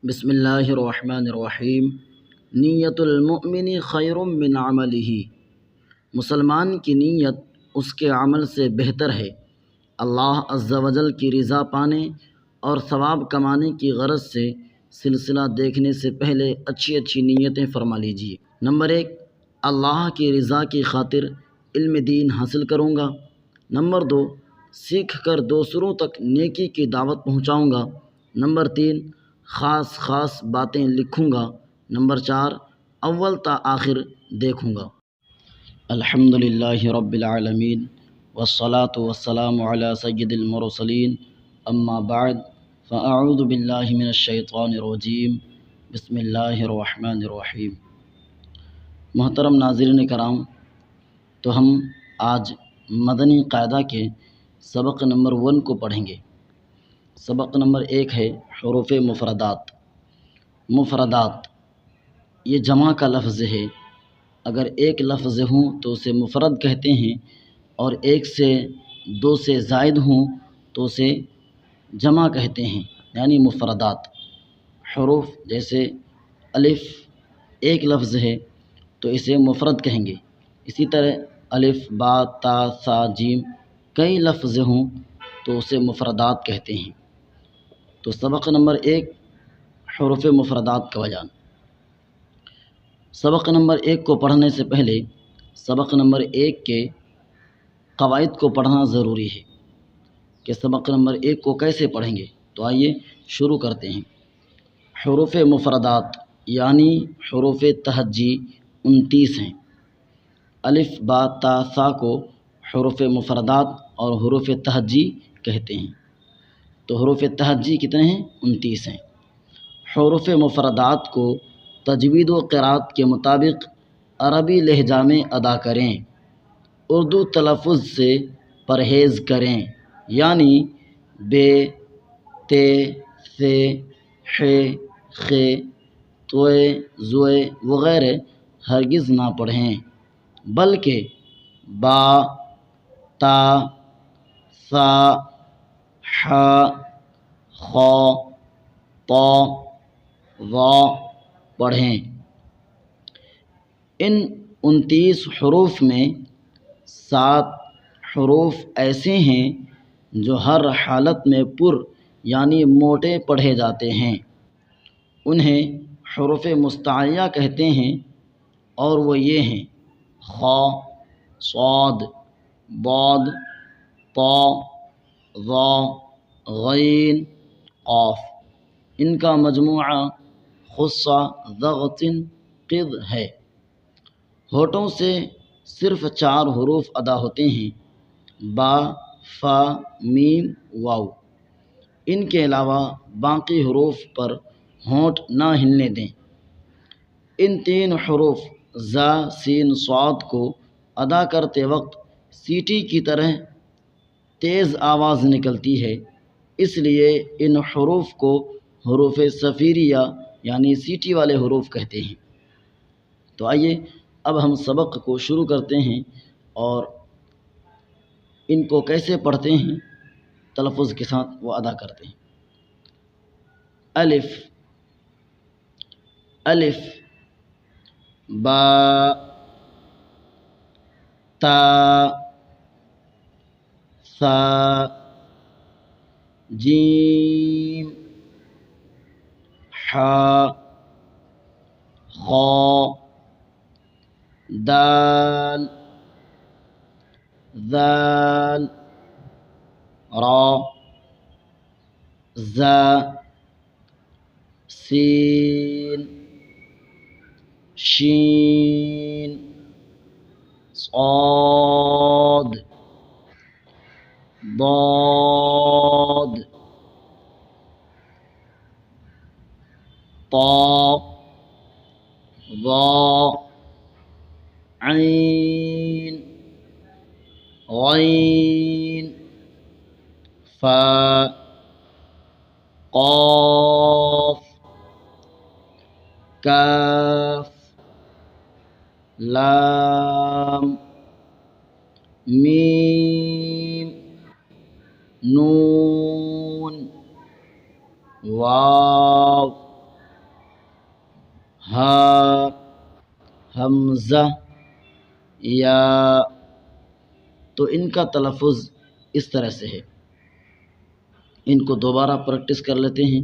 بسم اللہ الرحمن الرحیم۔ نیت المؤمن خیر من عملہ، مسلمان کی نیت اس کے عمل سے بہتر ہے۔ اللہ عز و جل کی رضا پانے اور ثواب کمانے کی غرض سے سلسلہ دیکھنے سے پہلے اچھی نیتیں فرما لیجیے۔ نمبر 1، اللہ کی رضا کی خاطر علم دین حاصل کروں گا۔ نمبر 2، سیکھ کر دوسروں تک نیکی کی دعوت پہنچاؤں گا۔ نمبر 3، خاص باتیں لکھوں گا۔ نمبر 4، اول تا آخر دیکھوں گا۔ الحمدللہ رب العالمین والصلاة والسلام علی سید المرسلین، اما بعد فاعوذ باللہ من الشیطان الرجیم، بسم اللہ الرحمن الرحیم۔ محترم ناظرین کرام، تو ہم آج مدنی قاعدہ کے سبق نمبر 1 کو پڑھیں گے۔ سبق نمبر 1 ہے حروف مفردات۔ مفردات یہ جمع کا لفظ ہے۔ اگر ایک لفظ ہوں تو اسے مفرد کہتے ہیں، اور ایک سے 2 سے زائد ہوں تو اسے جمع کہتے ہیں، یعنی مفردات۔ حروف جیسے الف ایک لفظ ہے تو اسے مفرد کہیں گے۔ اسی طرح الف، با، تا، سا، جیم کئی لفظ ہوں تو اسے مفردات کہتے ہیں۔ تو سبق نمبر 1 حروف مفردات کا بیان۔ سبق نمبر 1 کو پڑھنے سے پہلے سبق نمبر 1 کے قواعد کو پڑھنا ضروری ہے کہ سبق نمبر 1 کو کیسے پڑھیں گے۔ تو آئیے شروع کرتے ہیں۔ حروف مفردات یعنی حروف تہجی 29 ہیں۔ الف، با، تا، سا کو حروف مفردات اور حروف تہجی کہتے ہیں۔ تو حروف تہجی کتنے ہیں؟ 29 ہیں۔ حروف مفردات کو تجوید و قرات کے مطابق عربی لہجہ میں ادا کریں، اردو تلفظ سے پرہیز کریں، یعنی بے، تے، سے، ح، خ، طوے، زوے وغیرہ ہرگز نہ پڑھیں، بلکہ با، تا، سا، ح، خ، ط، ظ پڑھیں۔ ان 29 حروف میں 7 حروف ایسے ہیں جو ہر حالت میں پر یعنی موٹے پڑھے جاتے ہیں، انہیں حروف مستعلیہ کہتے ہیں، اور وہ یہ ہیں: خ، صاد، ضاد، طا، ظا، غین، قاف۔ ان کا مجموعہ خص ضغط قذ ہے۔ ہونٹوں سے صرف 4 حروف ادا ہوتے ہیں: با، فا، میم، واو۔ ان کے علاوہ باقی حروف پر ہونٹ نہ ہلنے دیں۔ ان 3 حروف ز، س، ص کو ادا کرتے وقت سیٹی کی طرح تیز آواز نکلتی ہے، اس لیے ان حروف کو حروف صفیریہ یعنی سیٹی والے حروف کہتے ہیں۔ تو آئیے اب ہم سبق کو شروع کرتے ہیں اور ان کو کیسے پڑھتے ہیں تلفظ کے ساتھ وہ ادا کرتے ہیں۔ الف، الف، با، تا، سا، جیم، ح، خ، دال، ذال، را، ز، سین، شین، صاد، ضاد، طا، ظا، عین، غین، فا، قاف، کاف، لام، میم، نون، واو، ہا، حمزہ، یا، تو ان کا تلفظ اس طرح سے ہے۔ ان کو دوبارہ پریکٹس کر لیتے ہیں،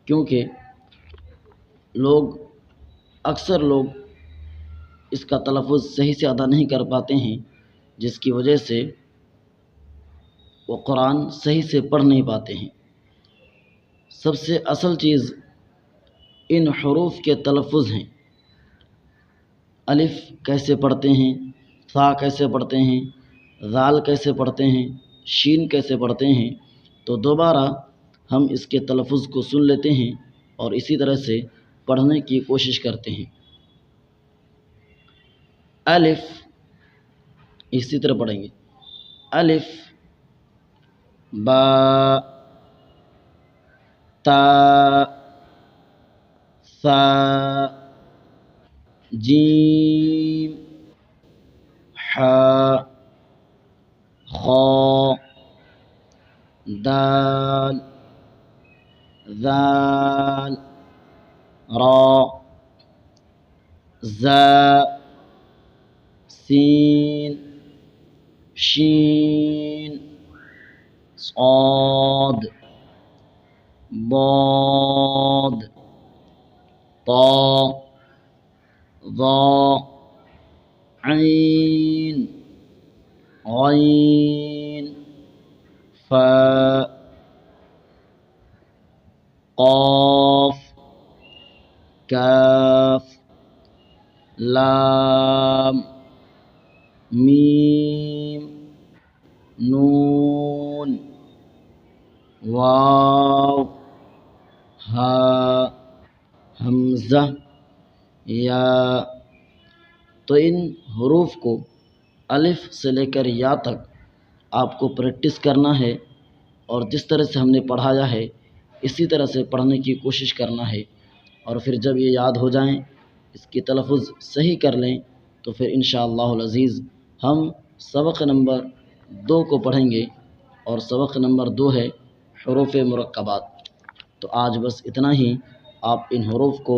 کیونکہ اکثر لوگ اس کا تلفظ صحیح سے ادا نہیں کر پاتے ہیں، جس کی وجہ سے وہ قرآن صحیح سے پڑھ نہیں پاتے ہیں۔ سب سے اصل چیز ان حروف کے تلفظ ہیں۔ الف کیسے پڑھتے ہیں، ثا کیسے پڑھتے ہیں، ذال کیسے پڑھتے ہیں، شین کیسے پڑھتے ہیں، تو دوبارہ ہم اس کے تلفظ کو سن لیتے ہیں اور اسی طرح سے پڑھنے کی کوشش کرتے ہیں۔ الف اسی طرح پڑھیں گے، الف، با، تا، ثا، جیم، حا، خا، دال، ذال، را، زا، سین، شین، صاد، ضاد، طا، ظا، عین، غین، فا، قاف، کاف، لام، میم، نون، واو، ہا، حمزہ، یا۔ تو ان حروف کو الف سے لے کر یا تک آپ کو پریکٹس کرنا ہے، اور جس طرح سے ہم نے پڑھایا ہے اسی طرح سے پڑھنے کی کوشش کرنا ہے، اور پھر جب یہ یاد ہو جائیں، اس کی تلفظ صحیح کر لیں، تو پھر انشاءاللہ العزیز ہم سبق نمبر 2 کو پڑھیں گے، اور سبق نمبر 2 ہے حروف مرکبات۔ تو آج بس اتنا ہی۔ آپ ان حروف کو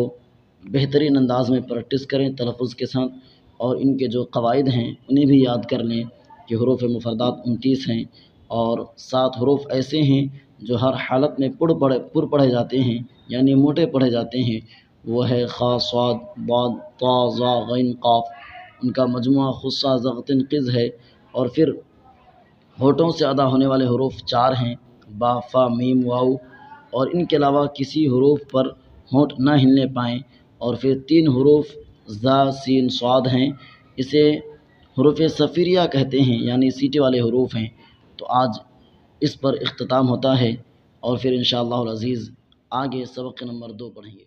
بہترین انداز میں پریکٹس کریں تلفظ کے ساتھ، اور ان کے جو قواعد ہیں انہیں بھی یاد کر لیں کہ حروف مفردات 29 ہیں، اور 7 حروف ایسے ہیں جو ہر حالت میں پر پڑھے جاتے ہیں، یعنی موٹے پڑھے جاتے ہیں۔ وہ ہے خا، صاد، ضاد، طا، ظا، غین، قاف۔ ان کا مجموعہ خصا، ضغط، قز ہے، اور پھر ہونٹوں سے ادا ہونے والے حروف 4 ہیں، با، فا، میم، واؤ، اور ان کے علاوہ کسی حروف پر ہونٹ نہ ہلنے پائیں، اور پھر 3 حروف زا، سین، صاد ہیں، اسے حروف صفیریہ کہتے ہیں، یعنی سیٹی والے حروف ہیں۔ تو آج اس پر اختتام ہوتا ہے، اور پھر انشاءاللہ العزیز آگے سبق نمبر 2 پڑھیں گے۔